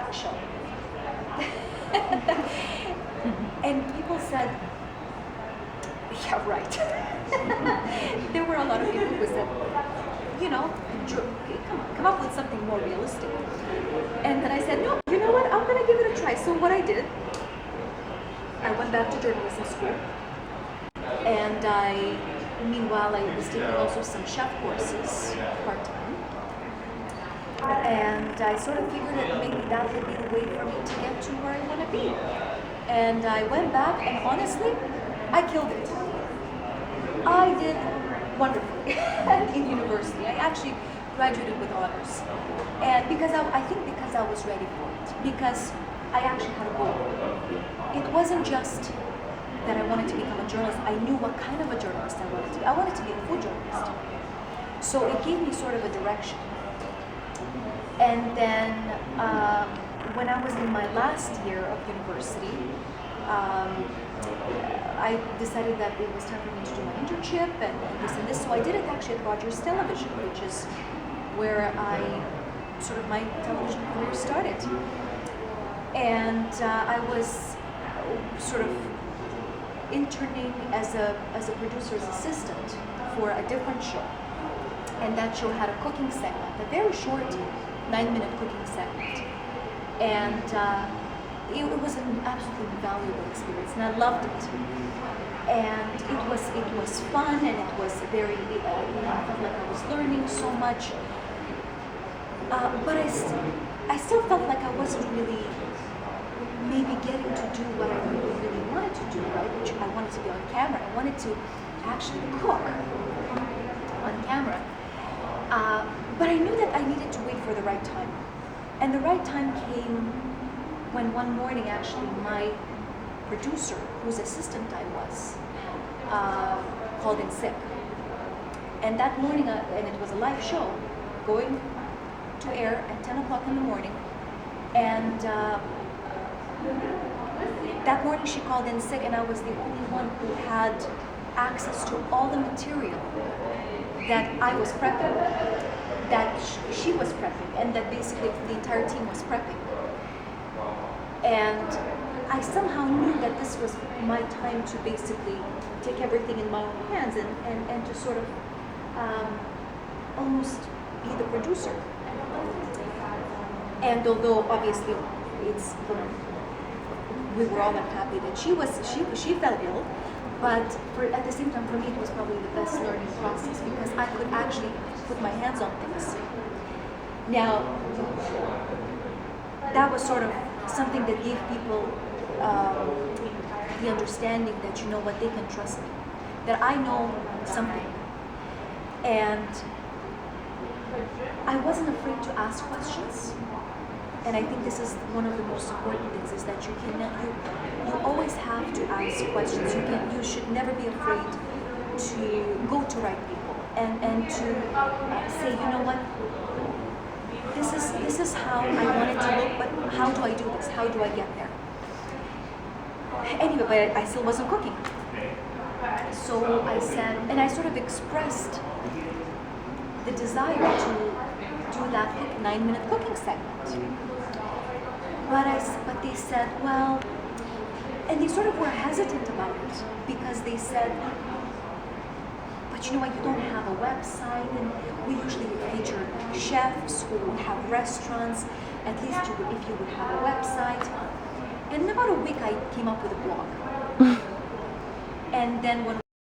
talk show. And people said, yeah, right. There were a lot of people who said, you know, come up with something more realistic. And then I said, no, you know what, I'm going to give it a try. So what I did, I went back to journalism school. And meanwhile, I was taking also some chef courses part-time. And I sort of figured that maybe that would be the way for me to get to where I want to be. And I went back, and honestly, I killed it. I did wonderfully in university. I actually graduated with honors. And because I think because I was ready for it. Because I actually had a goal. It wasn't just that I wanted to become a journalist. I knew what kind of a journalist I wanted to be. I wanted to be a food journalist. So it gave me sort of a direction. And then when I was in my last year of university, I decided that it was time for me to do my internship and this and this. So I did it actually at Rogers Television, which is where my television career started. And I was sort of interning as a producer's assistant for a different show. And that show had a cooking segment, a very short 9-minute cooking segment. And it was an absolutely valuable experience, and I loved it. And it was fun, and it was very, I felt like I was learning so much. But I still felt like I wasn't really maybe getting to do what I really wanted to do, right? Which I wanted to be on camera. I wanted to actually cook on camera. But I knew that I needed to wait for the right time. And the right time came when one morning, actually, my producer, whose assistant I was, called in sick. And that morning, and it was a live show, going to air at 10 o'clock in the morning. And that morning she called in sick, and I was the only one who had access to all the material that I was prepping, that she was prepping, and that basically the entire team was prepping. And I somehow knew that this was my time to basically take everything in my own hands and to sort of almost be the producer. And although obviously it's, we were all unhappy that she fell ill, but at the same time for me it was probably the best learning process because I could actually put my hands on things. Now, that was sort of something that gave people the understanding that, you know what, they can trust me, that I know something. And I wasn't afraid to ask questions. And I think this is one of the most important things, is that you always have to ask questions. You should never be afraid to go to right people and to say, you know what, this is how I want it to look, but how do I do this? How do I get there? Anyway, but I still wasn't cooking. So I said, and I sort of expressed the desire to do that 9-minute cooking segment. But they said, well, and they sort of were hesitant about it because they said, but you know what, you don't have a website, and we usually would feature chefs who have restaurants, at least if you would have a website. And in about a week I came up with a blog. And then when